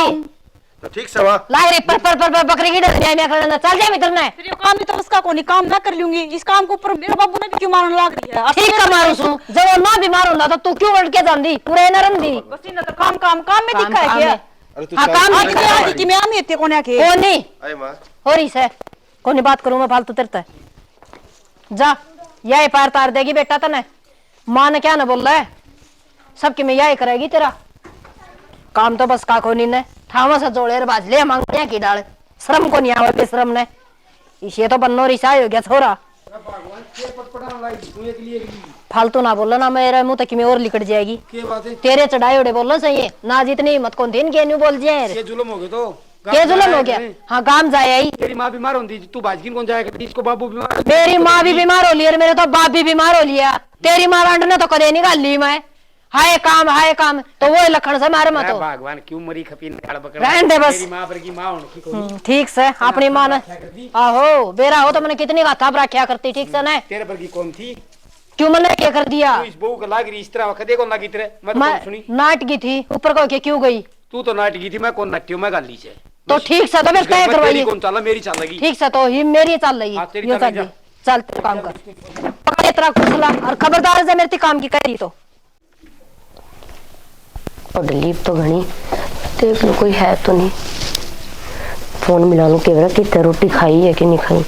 तो ठीक से वहाँ लाग रही पर बकरी की डर मैं करना चल जा भीतर ने फिर ये काम भी तो उसका कोनी काम ना कर लूंगी। इस काम के ऊपर मेरे बाबू ने भी क्यों मारने लग रही है। अब ठीक है मारू सु जब वो ना बीमार होला तो तू क्यों उठ के जांदी पूरे नरम दी बस इन तो काम काम काम में दिखा है काम क्या। में। अरे तू हाँ चल, काम आज चल, दिखा के चल, आज की मैं आमी इतने कोने के ओ नहीं अरे मां हो रही से कोनी बात करूं मैं फालतू तेरता जा यही पार तार देगी बेटा तने मां ने क्या ना बोल रहा है सबकी मैं यही करेगी तेरा काम तो बस का कोनी ने ठावा से जोड़े बाज ले मांगने की डाल श्रम को नहीं आवे बेशरम ने इसे तो बन्नो रिसा हो गया छोरा फालतू ना बोलो ना मेरे मुंह तक में और लिकट जाएगी। तेरे चढ़ाई उड़े बोलो सही है ना जितनी हिम्मत कौन थी इनके न्यू बोल जाए ये जुल्म हो गए तो क्या जुल्म हो गया। हाँ काम जाए ही तेरी माँ बीमार होती तू बाजगिन कौन जाएगा, इसको बाबू बीमार। मेरी माँ भी बीमार हो लिया और मेरे तो बाप भी बीमार हो लिया। तेरी माँ रांड ने तो कदे निकाल ली मैं हाय काम तो वो लखन से मारे मत हो। भगवान क्यों मरी खपी रहने दे बस। माँ पर की माँ उनकी कोई ठीक से अपनी माँ ने आहो बेरा हो तो मैंने कितनी गाथा रखा करती ठीक से न तेरे पर की कौन थी। क्यों मैंने क्या कर दिया तू इस बहू का लाग रही इस तरह कदे कौन लगी तेरे मैं तो कौन सुनी। मैं नाट की थी ऊपर को के क्यों गई तू तो नाट की थी मैं कौन नट्टी हूँ मैं गाली से तो ठीक से तो मैं तय तेरी करवाइए कौन चला मेरी चल लगी। ठीक से तो ही मेरी चल रही हाँ, तेरी ये चल चल रही, रही। चल तू काम कर पकड़ तेरा कुसला और खबरदार से मेरी काम की करी तो और दलीप तो घनी देख लो कोई है तो नहीं। फोन मिला लूं केवरा कि रोटी खाई है कि नहीं खाई।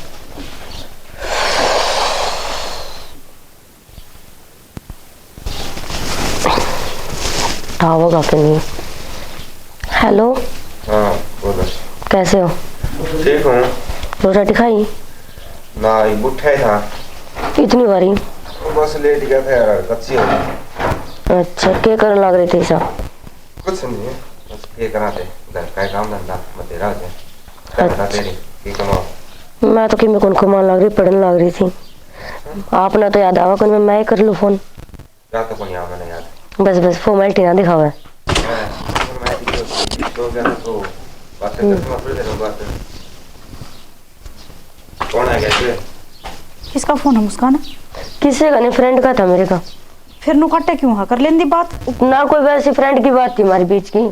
उठाओगा कि नहीं। हेलो हाँ बोलो। कैसे हो? ठीक हूँ। रोटी खाई? ना ये बुट्ठा था इतनी बारी? बस लेट गया था यार कच्ची हो गई। अच्छा क्या करने लग रही थी सब? कुछ नहीं है बस ये कराते घर का काम धंधा मैं तेरा हो जाए क्या बता तेरी की कमाओ। मैं तो कि मैं कौन कमान लग रही पढ़ने लग रही थी। आपने तो याद आवा कौन मैं कर लूँ फोन। क्या तो कोई आना नहीं याद बस बस फॉर्मेलिटी ना दिखावा। कौन है कैसे किसका फोन है मुस्कान? किसी का नहीं, फ्रेंड का था मेरे का। फिर नु कट्टे क्यों है कर लेंदी बात ना कोई वैसी फ्रेंड की बात थी हमारे बीच की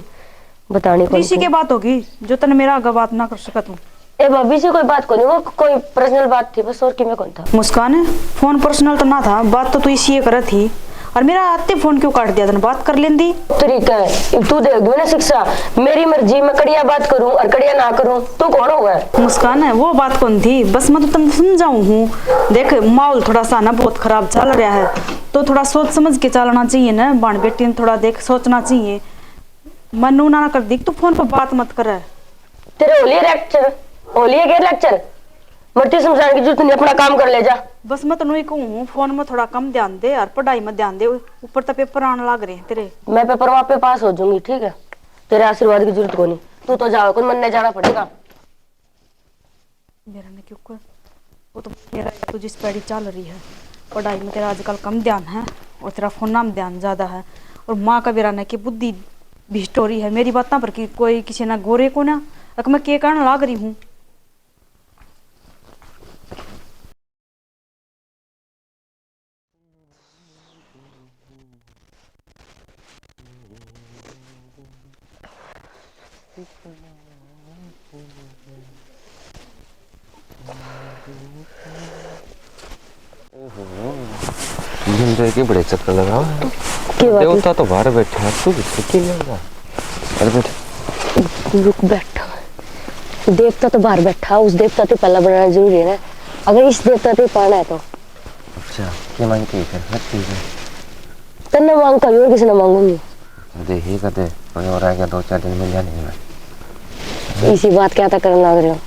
बताने को। इसी के बात होगी जो तने मेरा आगे बात ना कर सका तू। ए भाभी से कोई बात को नहीं, वो कोई पर्सनल बात थी बस और कि मैं कौन था। मुस्कान फोन पर्सनल तो ना था, बात तो तू इसी करे थी और मेरा आते फोन क्यों काट दिया तने? बात कर लेंदी तरीका है तू दे दो ना शिक्षा। मेरी मर्जी मैं कड़िया बात करूं और कड़िया ना करूं तो कौन होगा? मुस्कान है वो बात कौन थी, बस मैं तो तुम समझाऊं हूँ। देख माहौल थोड़ा सा ना बहुत खराब चल रहा है तो थोड़ा सोच समझ के चलना चाहिए ना। बाण बेटी ने थोड़ा देख सोचना चाहिए। मनु ना कर दी तू फोन पर बात मत कर। तेरे होली लेक्चर होली है क्या लेक्चर? मट्टी समझाने की जरूरत नहीं, अपना काम कर ले जा। बस मैं तेन कहूँ फोन में थोड़ा कम ध्यान दे और पढ़ाई में ध्यान दे। ऊपर तो पेपर आने लग रहे हैं तेरे। मैं पेपर वहाँ पे पास हो जाऊंगी ठीक है, तेरे आशीर्वाद की जरूरत को नहीं। तू तो जाओ कौन मन जाना पड़ेगा। मेरा ने क्यों कर वो तो मेरा तू जिस पैड़ी चल रही है पढ़ाई में तेरा आजकल कम ध्यान है और तेरा फोन में ध्यान ज्यादा है। और माँ का बेरा ने की बुद्धि भी स्टोरी है मेरी बातों पर कि कोई किसी ना गोरे को ना अगर मैं के कारण लाग रही हूँ। जिंदगी के बड़े चक्कर लगाओ देवता तो बाहर बैठे हैं तू किसके लिए लगा। अरे बैठ रुक बैठा। देवता तो बाहर बैठा, उस देवता तो पहला बनाना जरूरी है ना। अगर इस देवता तो पाना है तो अच्छा क्या मांगती है फिर हर चीज है तन्ने मांग कभी और किसी ने मांगूंगी। देखिए कहते और आ गया 2-4 दिन मिल जाने में। इसी बात क्या था करने लग रहे हो?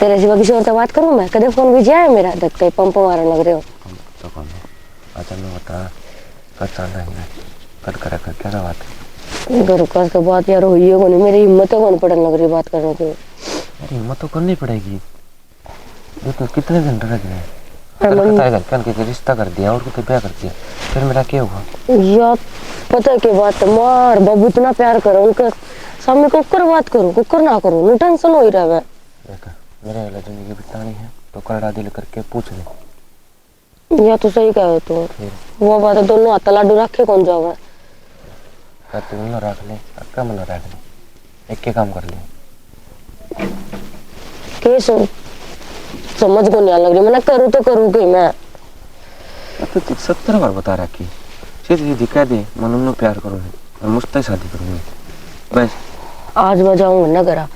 तेरे सिवा किसी और से बात करूं मैं? कदे फोन भी है मेरा धक्के पंप मारने लग रहे हो। तो कौन है? अच्छा मैं बता कद चलना है कद करे कर क्या बात है? घर का तो बात यार हुई है कोनी, मेरी हिम्मत है कौन पड़ने लग रही बात करने की। अरे हिम्मत तो करनी पड़ेगी, ये तो कितने दिन रह गए। घर के रिश्ता कर दिया और कुछ ब्याह कर दिया, फिर मेरा क्या हुआ यार? पता है क्या बात है, मार बाबू इतना प्यार करो उनका सामने कुकर बात करूं कुकर ना करूं न टेंशन हो ही रहा है। मेरे वाला जिंदगी बितानी है तो करड़ा दिल करके पूछ ले। या तो सही कहो तो वो बात है, दोनों हाथ लाडू रखे कौन जाओगे? तू न रख ले कम न रख ले, एक के काम कर ले। कैसे समझ को नहीं लग रही, मैंने करूँ तो करूँ कि मैं तो 70 बार बता रखी सीधी दिखा दे मन प्यार करूँगी और मुझसे शादी करूँगी बस। आज मैं जाऊंगी ना करा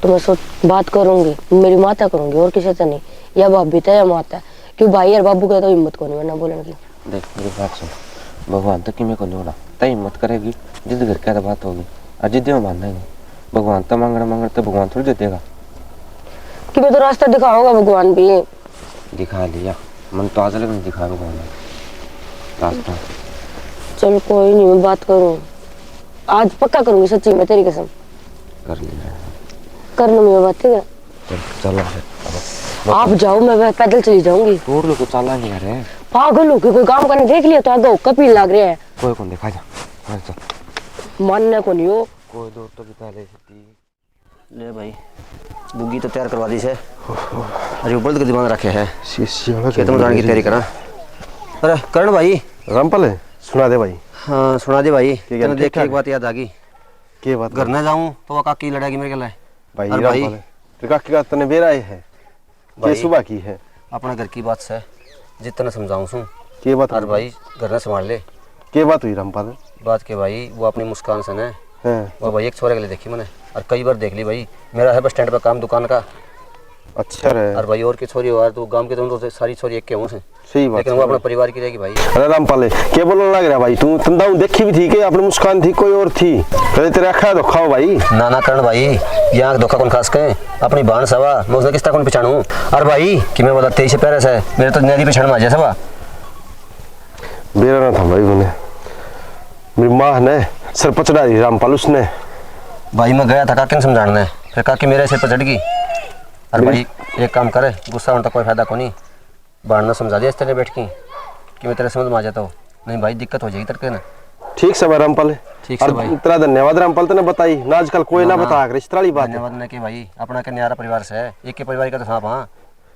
तो मैं सोच बात करूंगी, मेरी माता करूंगी और किसी से नहीं, या भाभी था या माता, क्यों भाई और बाबू का तो हिम्मत को नहीं वरना बोलने की। देख मेरी बात सुन, भगवान तो किमें को नहीं बोला तय हिम्मत करेगी जिद घर क्या बात होगी और जिद में मानना ही नहीं। भगवान तो मांगना तो भगवान थोड़ी दे देगा कि मैं तो रास्ता दिखाऊंगा भगवान भी। दिखा लिया मन तो आज लग नहीं दिखा भगवान रास्ता। चल कोई नहीं, मैं बात करूँ आज पक्का करूंगी सच्ची में तेरी कसम कर लिया कर लूंगी मैं बात, ठीक है? चलो आप जाओ मैं पैदल चली जाऊंगी। तोड़ लो को चला नहीं यार पागल हो कोई काम करने देख लिया तो आगे कपील लग रहे हैं। कोई कौन देखा जा चल मानने को नहीं हो कोई दौड़ तो भी पहले से ले भाई बुग्गी तो तैयार करवा दी से। अरे ऊपर के दिमाग रखे है खेत में जाने की तैयारी करा। अरे करण भाई रामपाल है सुना दे भाई। हाँ सुना दे भाई। ठीक देख ठाक एक बात याद आ गई, के बात घर न जाऊं तो वो काकी लड़ाई मेरे गला है। भाई अरे रामपाल है तो काकी का तने बेरा है भाई, के सुबह की है अपने घर की बात से जितना समझाऊं सुन के बात और भाई घर न संभाल ले। के बात हुई रामपाल? बात के भाई वो अपनी मुस्कान से न हैं वो भाई एक छोरे के लिए देखी मैंने और कई बार देख ली भाई। मेरा है बस स्टैंड पर काम दुकान का। अच्छा रहे और भाई और की छोरी हो यार तो गांव के तो सारी छोरी एक के हों से, सही बात लेकिन वो अपने परिवार की रहेगी भाई। अरे रामपाल क्या बोलने लग रहा भाई तू? तंदाऊ देखी भी थी कि अपनी मुस्कान थी कोई और थी? कभी तेरे अखा धोखा हो भाई? ना करण भाई यहाँ धोखा कौन खास के अपनी बाण सवा मैं उसने किस तरह कौन पहचानूं। और भाई कि मैं बोला 23 पैर से मेरे तो नदी पे छड़ मार सवा बेरा ना था भाई उन्हें मेरी माँ ने सर पचड़ा दी रामपाल उसने। भाई मैं गया था काकी ने समझाने, फिर काकी मेरे सिर पर चढ़ गई। और भाई एक काम करे गुस्सा होने का कोई फायदा को नहीं, बाढ़ना समझा दिया इस तरह बैठ की कि मैं तेरे समझ में आ जाता हूँ, नहीं भाई दिक्कत हो जाएगी तड़के ना। ठीक से भाई रामपाल ठीक से भाई तेरा धन्यवाद रामपाल तने बताई ना आजकल कोई ना बता इस तरह वाली बात है। धन्यवाद ने कि भाई अपना के न्यारा परिवार से है एक के परिवार का तो सांप। हाँ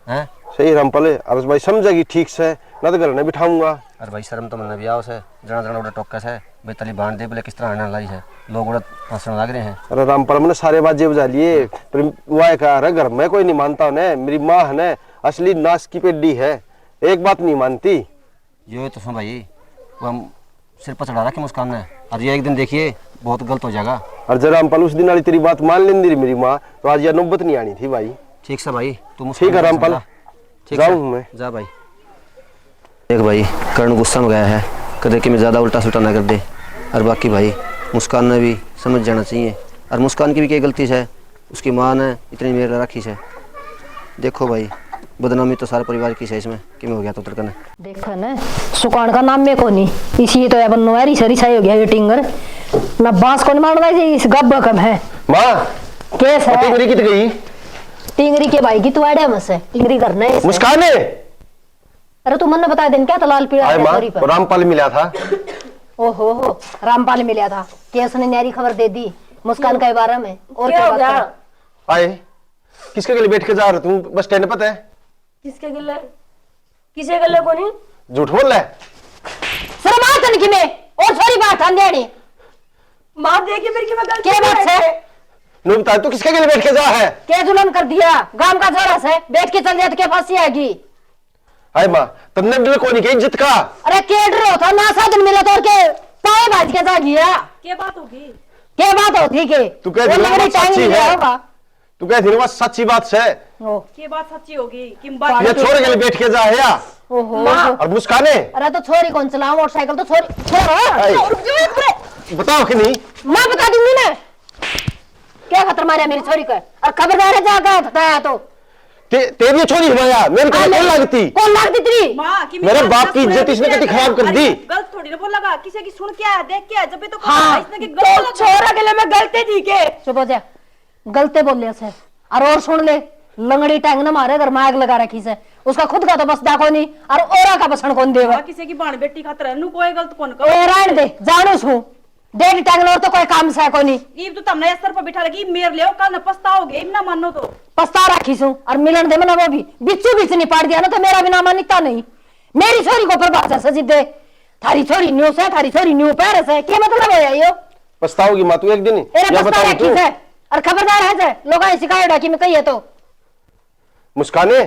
हैं सही रामपाल अब भाई समझेगी ठीक से ना तो घर नहीं बिठाऊंगा। और भाई शर्म तो मन भी आओ से जना जना उड़ा टोका से भाई तली बांध दे बोले किस तरह आने लाई है लोग उड़ा हंसने लग रहे हैं। अरे रामपाल मैंने सारे बाजे बजा लिए पर वाह कहा अरे घर में कोई नहीं मानता उन्हें, मेरी माँ है ने असली नाश की पेड्डी है, एक बात नहीं मानती। ये तो सुन भाई वो हम सिर पर चढ़ा रखी मुस्कान ने और ये एक दिन देखिए बहुत गलत हो जाएगा। और जरा रामपाल उस दिन वाली तेरी बात मान लेंदी मेरी माँ तो आज यह नौबत नहीं आनी थी भाई। ठीक से भाई तुम ठीक है रामपाल जाऊँ मैं। जा भाई। देख भाई कर्ण गुस्सा में गया है कदे कि मैं ज़्यादा उल्टा सुल्टा ना कर दे। और बाकी भाई मुस्कान ने भी समझ जाना चाहिए और मुस्कान की भी क्या गलती है, उसकी माँ ने इतनी मेरे रखी है। देखो भाई बदनामी तो सारे परिवार की है इसमें कि मैं हो गया तो तड़कन देखो ना सुकान का नाम में को नहीं इसी तो अब नोरी सरी सही हो गया ये टिंगर ना बांस को मार रहा है इस गब्बा कम है। माँ केस है टिंगरी कित गई? टिंगरी के भाई की तू आड़े मसे टिंगरी करना है मुस्कान है? अरे तू मन बता देन क्या तो लाल पीला माँ रामपाल मिला था। ओहो हो रामपाल मिला था केस ने न्यारी खबर दे दी मुस्कान के बारे में। और क्या हो गया? आए किसके गले बैठ के जा रहे तुम? बस स्टैंड पता है किसके गिल्ले किसे गिल्ले को नहीं? झूठ बोल रहा है सर मार तन की में और सारी बात ठान देनी मार देखिए मेरी की मैं गलती क्या बात है नू बता तू किसके गले बैठ के जा है? क्या जुल्म कर दिया गांव का जोरा से बैठ के चल जाए तो क्या फांसी आएगी? हाय माँ तुमने डर को नहीं की इज्जत का? अरे केट रहो था ना साधन मिला तो और के पाए बाज के जा गया क्या बात होगी? क्या बात होती के तू कह रही है सच्ची है? होगा तू कह रही है सच्ची बात है? क्या बात सच्ची होगी कि बात ये छोड़ के लिए बैठ के जा है या ओहो और मुस्काने अरे तो छोरी कौन चलाओ मोटरसाइकिल तो छोरी बताओ कि नहीं मैं बता दूंगी ना क्या खतर मारा मेरी छोरी का और खबरदार है जाकर बताया तो तेरी छोरी हमाया मेरे को कौन लगती तेरी माँ की मेरे बाप की इज्जत इसने कितनी खराब कर दी। गलत थोड़ी ना बोला किसी की सुन के आया देख के आया जब भी तो हाँ इसने की गलत छोरा के लिए मैं गलते थी के चुप हो जा गलते बोल लिया से और सुन ले लंगड़ी टैंग न मारे घर में आग लगा रखी से उसका खुद का तो बस देखो नहीं और ओरा का बसन कौन देगा किसी की बाण बेटी खातर है नु कोई गलत कौन ओ रहन दे जानो सु डेढ़ टैंग और तो कोई काम से कोई नहीं ई तो तुमने सर पर बिठा लगी मेर ले कल न पछताओगे ना मानो तो पछता रखी सु और मिलन दे मना वो भी बिच्चू बीच नहीं पाड़ दिया ना तो मेरा भी नाम निकता नहीं मेरी छोरी को प्रभाव से दे थारी छोरी न्यू से थारी छोरी न्यू पैर से क्या मतलब है यो पछताओगी मां तू एक दिन या पछता रखी से और खबरदार है जे लोग ऐसी शिकायत की मैं कहिए तो मुस्काने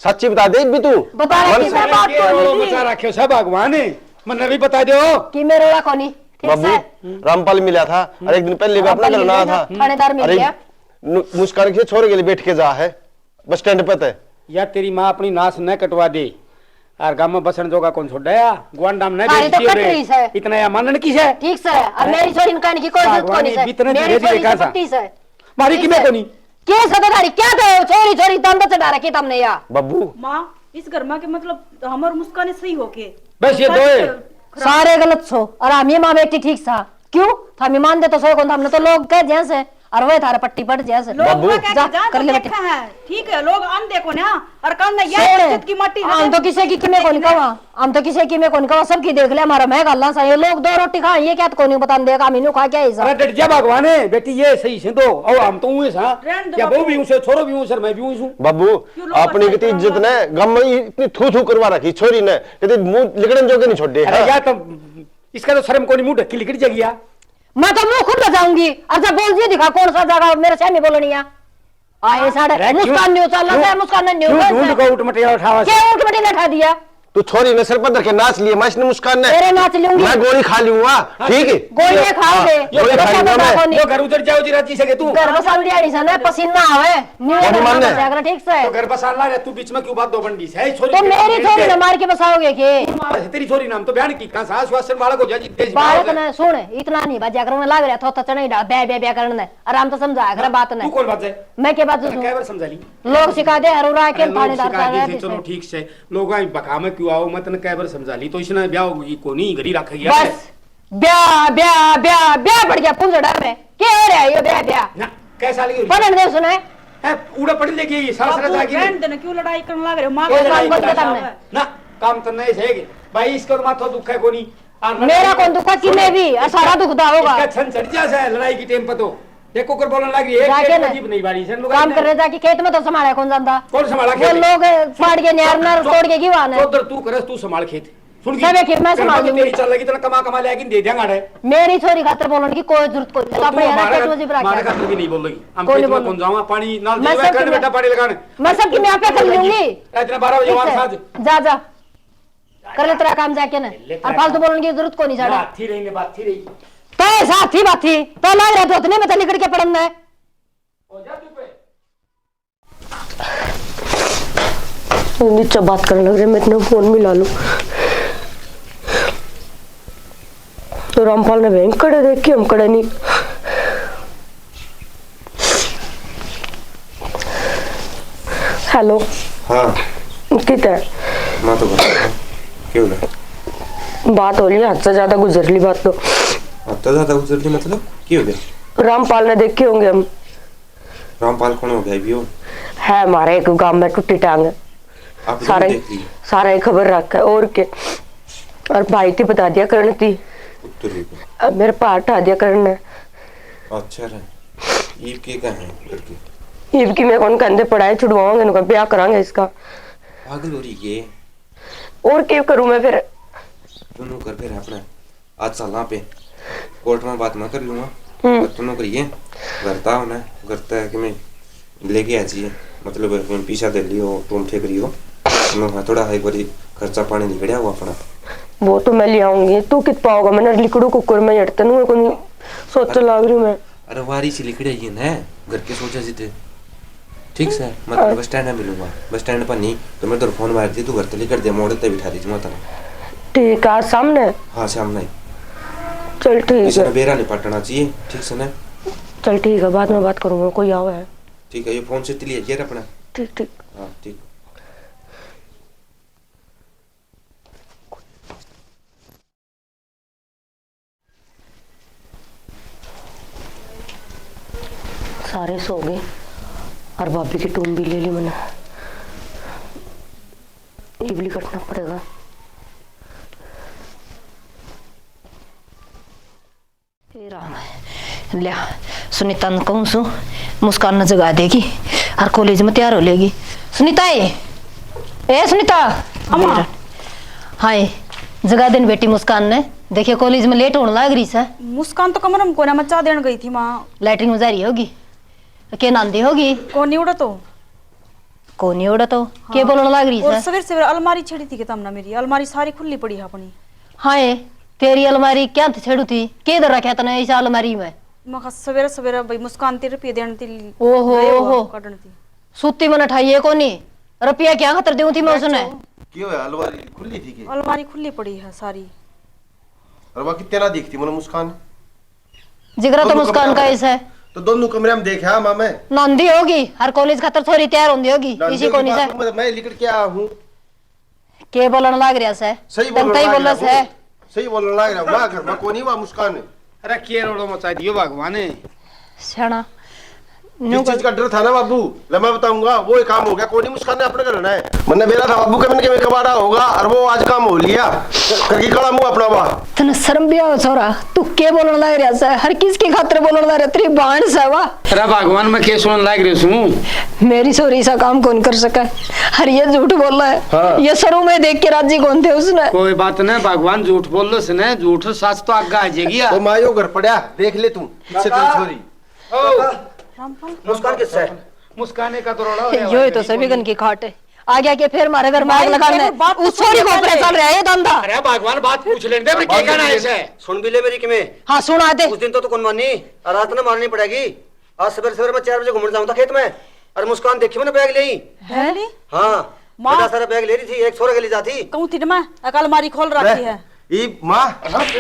सच्ची बता दे भी तू बता रखी से बात को बचा रखे सब भगवान मन भी बता दो कि मेरे रा कोनी बाबू रामपाल मिला था और एक दिन पहले भी अपना घर ना था थानेदार मिल गया मुस्कान के छोरे के लिए बैठ के जा है बस स्टैंड पे थे या तेरी माँ अपनी नाश न कटवा दे और गांव में बसन जोगा कौन छोड़ा गुआंडाम न बेचती है इतना या मानन की है ठीक से और मेरी छोरी ने कहने की कोई जरूरत कोनी है मेरी छोरी की पट्टी से मारी की मैं कोनी के सदाधारी क्या थे छोरी छोरी दंड चढ़ा रखी तुमने या बब्बू माँ इस घर में के मतलब हमार मुस्कान सही होके बस ये दो सारे गलत छो और हम ये माँ बेटी ठीक था क्यों हम मान दे तो सो कौन हमने तो लोग कह जैसे और वह थारा पट्टी पड़ जैसे लोग कर ले बेटा है ठीक है लोग अन देखो ना और कल ना ये इज्जत की मट्टी हम तो किसी की मैं कौन कहवा हम तो किसी की मैं कौन कहवा सबकी देख ले हमारा मैं गल्ला सा ये लोग दो रोटी खाए ये क्या तो कोनी बता देगा मीनू खा क्या हिसाब अरे डट जा भगवान है बेटी ये सही से दो और हम तो हुए सा क्या वो भी उसे छोरो भी हूं सर मैं भी हूं बाबू अपनी की इज्जत ने गम में इतनी थू थू करवा रखी छोरी ने यदि मुंह लिगड़न जोगे नहीं छोड़ दे अरे यार तो इसका तो शर्म कोनी मुंह ढकी लिकड़ जगिया मैं तो मुंह खुद जाऊंगी और जब बोल दिए दिखा कौन सा जगह मेरे सामने बोलनी है आए साढ़े मुस्कान न्यू चल रहा है मुस्कान न्यू ढूंढ को उठ मटिया उठावा क्या उठ मटिया उठा दिया तू छोरी ने सर पर धर के नाच लिए मैं इसने मुस्कान ने तेरे नाच लूंगी मैं गोली खा लूंगा ठीक है गोली खा दे गोली खा लूंगा मैं यो घर उधर जाओ जी राजी सके तू घर बसा दिया नहीं सने पसीना आवे न्यू जागरा ठीक से तो घर बसा ला तू बीच में क्यों बात दो बंडी है छोरी तो मेरी छोरी ने मार के बसाओगे के तेरी छोरी नाम तो बयान की कहां सास वासन वाला को जाजी तेज बात ने सुन इतना नहीं बजा करने लाग रहा था तो चढ़ई डा बे बे बे करने आराम से समझा कर बात तू ने कौन बात है मैं के बात कै बार समझा ली लोग सिखा दे हरुरा के थानेदार का चलो ठीक से लोग आई बका में क्यों आओ मत न कै बार समझा ली तो इसने ब्याह होगी कोनी घरी रख गया बस ब्याह ब्याह ब्याह ब्याह बढ़ गया पुंजड़ा में क्या हो रहा है ये ब्याह ब्याह ना कैसा लगी पढ़ने दे सुने है उड़ा पढ़ लेगी सारा सारा जागी बहन देने क्यों लड़ाई करने लग रहे हो मां कोई काम कर देता हमने ना काम तो नहीं सहेगे भाई इसका माथा दुख है कोनी मेरा कौन दुखा कि मैं भी सारा दुखदा होगा इसका छन चढ़ जा है लड़ाई की टाइम पर तो देखो कर बोलने लगी जाके एक ना अजीब नहीं बारी सन लोग काम कर रहे जाके खेत में तो संभाला कौन जानता कौन संभाला वो खेत लोग फाड़ के नियार नर तोड़ के गिवाना है उधर तू करस तू संभाल खेत सुन सब एक खेत में संभाल लूंगी तेरी चल लगी तो कमा कमा लेकिन दे देंगा रे मेरी छोरी खातर बोलने की कोई जरूरत कोई नहीं अपने यहाँ खेत में जी मारे रखा खातर भी नहीं बोल लगी हम कोई खेत नहीं में कौन जाऊंगा पानी नाल मैं देवा सब करने बेटा पानी लगाने मैं सबकी मैं पे कर लूंगी इतना 12 बजे वाला साज जा जा कर ले तेरा काम जाके ना और फालतू बोलने की जरूरत को नहीं साड़ा बात थी रही ने बात थी रही तो साथी बाथी तो लग रहा तो उतने में तो निकल के पड़ना है हो जा तू पे नीचे बात करने लग रहे मैं इतना फोन मिला लूं तो रामपाल ने बैंक कड़े देख के हम कड़े नहीं हेलो हाँ कितना मैं तो क्यों ना बात हो रही है हद से ज्यादा गुजरली बात तो अब तो ज्यादा गुजरली मतलब क्यों गया रामपाल ने देखे होंगे हम रामपाल कौन हो गया भी हो है हमारे एक गांव में टूटी टांग है आप सारे देख ली सारा ही खबर रखा है और के और भाई थी बता दिया करनी थी उत्तर अब मेरे पार हटा दिया करना अच्छा रहा ईब के क्या है लड़की ईब की मैं कौन कंधे पढ़ाई छुड़वाऊंगे इनका ब्याह करांगे इसका पागल हो रही है और क्या करूं मैं फिर दोनों कर फिर अपना आज साल पे कोर्ट में बात ना कर लूंगा दोनों करिए करता होना करता है कि मैं लेके आ जाइए मतलब पीछा दे लियो तुम ठेक रही हो मैं थोड़ा एक बारी खर्चा पानी निकलिया वो अपना वो तो मैं ले आऊंगी तू कित पाओगा मैंने लिकड़ू कुकर में हटते नहीं कोई सोच लाग रही मैं अरे वारी से लिखड़े ये ना घर के सोचा जीते ठीक से मैं तेरे बस स्टैंड में मिलूंगा, बस स्टैंड पर नहीं तो मैं तेरे फोन मार दी, तू घर तले कर दे, मोड़ ते बिठा दीजिए मैं ठीक है, आज सामने? हाँ सामने। चल ठीक है, बेरा नहीं पटना चाहिए, ठीक से ना? चल ठीक है, बाद में बात करूंगा, कोई आवा है। ठीक है, ये फोन से लिए ये अपना। ठीक ठीक। हाँ ठीक। सारे सो गए और भाभी की टूम भी ले ली मैंने, इवली कटना पड़ेगा। लिया सुनीता ने कहूँ सु मुस्कान न जगा देगी और कॉलेज में तैयार हो लेगी। सुनीता ए सुनीता, हाय जगा देन बेटी मुस्कान ने, देखिए कॉलेज में लेट होने लग रही है। मुस्कान तो कमरे में कोना मचा देन गई थी माँ, लैटरिन में जा रही होगी, के नांदी होगी, कौन नहीं उड़ा तो कौन नहीं उड़ा तो के बोलने लग रही है। सवेर सवेर अलमारी छेड़ी थी कि तमना, मेरी अलमारी सारी खुली पड़ी है अपनी। हाय तेरी अलमारी क्या छेड़ू थी, के इधर रखा तने इस अलमारी में? मैं सवेरे सवेरे भाई मुस्कान 3 रुपये देन थी। ओहो कटन थी सुत्ती मन उठाइए कोनी, रुपया क्या खतर दूं थी मैं उसने? क्यों है, अलमारी खुली थी के? अलमारी खुली पड़ी है सारी। और बाकी तेरा दिखती मन मुस्कान, जिगरा तो मुस्कान का ऐसा है तो दोनों कमरे में देखा मां मैं नंदी होगी, हर कॉलेज खातर थोड़ी तैयार होंदी होगी, इसी को नहीं से मैं लिखट के आया हूं। के बोलन लाग रिया से? सही बोलना है, सही बोलने लग रहा हूं ना, घर में कोनी वा मुस्कान है। अरे के रोड़ो मचा दियो भगवान ने। शाना किस चीज का डर था ना बाबू, ले मैं बताऊंगा, वो ही काम हो गया, कोनी मुस्कान ने अपने करना है। मैंने बेरा था बाबू के मन के में कबाड़ा होगा और वो आज काम हो लिया करके कड़ा मुंह अपना बा। तने शर्म भी आओ छोरा, तू के बोलन लाग रिया से? हर किस की खातिर बोलन लाग रिया, तेरी बहन से वा। अरे भगवान मैं के सुन लाग रही हूं, मेरी सोरी सा काम कौन कर सका? हर ये झूठ बोल रहा है। हाँ। ये सरू में देख के राजी कौन थे उसने? कोई बात नहीं, भगवान झूठ बोल लो सने, झूठ सच तो आगे आ जाएगी। तो मायो घर पड़ा देख ले तू, इससे तेरी छोरी मुस्कान किससे? मुस्काने का तो रोड़ा हो यो ही तो सभी गन की खाट है, आ गया के फिर मारे घर में आग लगाने उस छोरी को ऊपर चल रहा है ये धंधा। अरे भगवान बात पूछ लेने दे, क्या कहना है इसे? सुन भी ले मेरी किमे। हाँ सुना दे। उस दिन तो कौन मानी, रात में मारनी पड़ेगी। आज सवेरे सवेरे मैं 4 बजे घूमने जाऊँ था खेत में, और मुस्कान देखी मैंने बैग ले है हाँ बड़ा सारा बैग ले रही थी, एक छोरे के लिए जाती कहूँ थी मैं अलमारी खोल रखी है। ई मां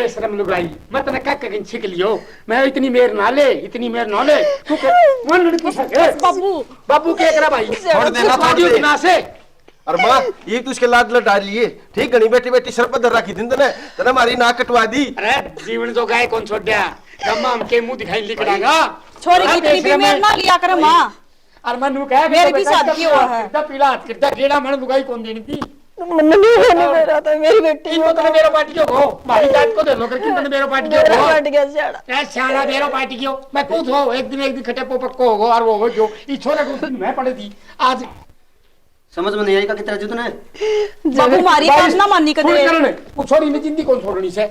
शर्म लुगाई, मैं तने क्या कहीं छिक लियो, मैं इतनी मेर ना ले, इतनी मेर ना ले, तू के मन लड़की सके बाबू बाबू के करा भाई, छोड़ देना, छोड़ दे ना से। और मां ये तो उसके लाड लटा लिए, ठीक गणी बेटी बेटी सर पर धर रखी थी तने, तने हमारी नाक कटवा दी। अरे जीवन जो गाय कौन छोड़ दिया, गम्मा हमके मुंह दिखाई लिखड़ागा, छोरी की इतनी भी मेर ना लिया करे मां। और मनु कह मेरे भी साथ किया हुआ है, कितना पीला हाथ कितना गेड़ा मन लुगाई कौन देनी थी? मन नहीं होने दे रहा था मेरी बेटी इनको तने मेरो पार्टी क्यों हो, मारी जात को दे लो करके तने मेरो पार्टी क्यों हो? हट गया साड़ा, ए सारा मेरो पार्टी क्यों? मैं खुद हो एक दिन खटे पोपक को होगो और वो हो जो ई छोरे को मैं पड़ी थी आज समझ में नहीं आई का कितना तूने। बाबू मारी बात ना माननी कोई कदे करने वो छोरी में जिंदगी कौन छोड़नी से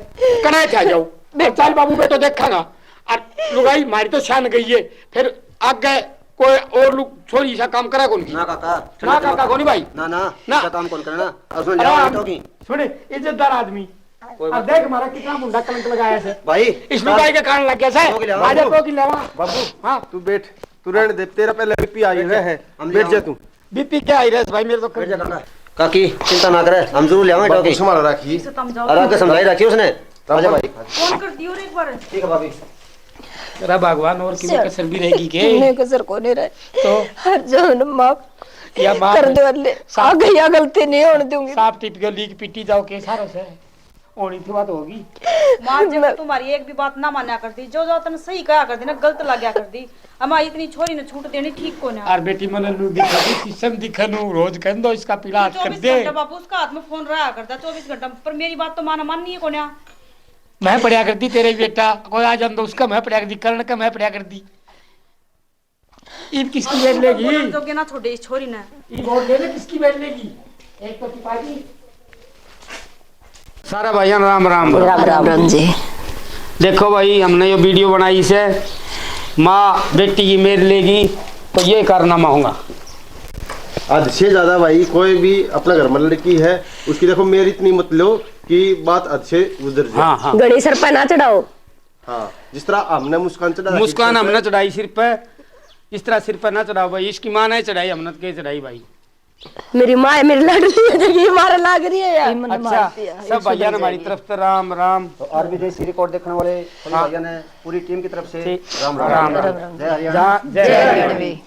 कना क्या जाओ चल बाबू पे तो देखागा और लुगाई मारी तो शान गई है, फिर आगे कोई और लोग छोरी सा काम करा कौन? ना काका, ना काका कौन भाई, ना ना ना काम कौन करना, उसमें जाओ तो की सुने इज्जतदार आदमी। अब देख हमारा कितना मुंडा कलंक लगाया से भाई, इस लुगाई के कारण लग गया से आजा तो की लेवा। बाबू हां तू बैठ, तू रहने दे, तेरा पहले बीपी आई हुए है, बैठ जा तू। बीपी क्या आई रे भाई मेरे तो बैठ जा काका। काकी चिंता ना करे, हम जरूर ले आएंगे बाबू टॉकी, संभाल रखी और आगे समझाई रखी उसने। आजा भाई, फोन कर दियो एक बार। ठीक है भाभी। तेरा भगवान और किसी कसर भी रहेगी के मैं कसर को नहीं रहे तो हर जन माफ या माफ कर दे वाले आ गई गलती नहीं होने दूंगी। साफ टिप के लीक पिटी जाओ के सारो से ओनी थी बात होगी। मां जब तुम्हारी एक भी बात ना माना करती, जो जो तने सही कहा कर दी ना गलत लाग्या कर दी, हमारी इतनी छोरी ने छूट देनी ठीक को ना। और बेटी मन नु दिखा दी सिस्टम दिखनु रोज कह दो इसका पीला हाथ कर 24 दे। घंटा बाबू उसका हाथ में फोन रहा करता 24 घंटा, पर मेरी बात तो माना माननी है को ना। मैं पढ़िया करती तेरे बेटा कोई आ जान दो उसका मैं पढ़िया करती करण का मैं पढ़िया करती इन किसकी बैठ लेगी जो के ना छोड़े इस छोरी ने ये वोट देने किसकी बैठ लेगी एक तो पार्टी। सारा भाईजान राम राम राम जी। देखो भाई हमने ये वीडियो बनाई से माँ बेटी की मेर लेगी तो ये कारनामा होगा। हद से ज्यादा भाई, कोई भी अपना घर में लड़की है उसकी देखो मेरी इतनी मत लो कि बात हद से गुजर जाए। हाँ हाँ गणी सर पे ना चढ़ाओ। हाँ जिस तरह हमने मुस्कान चढ़ा, मुस्कान हमने चढ़ाई सिर पे इस तरह सिर पर ना चढ़ाओ भाई, इसकी माँ ने चढ़ाई, हमने के चढ़ाई भाई। मेरी माँ है, मेरी लाडली है, देखिए मारा लाग रही है यार। अच्छा सब भैया ने हमारी तरफ से राम राम। तो और विदेशी रिकॉर्ड देखने वाले सभी भैया ने पूरी टीम की तरफ से राम राम। जय हरियाणा। जय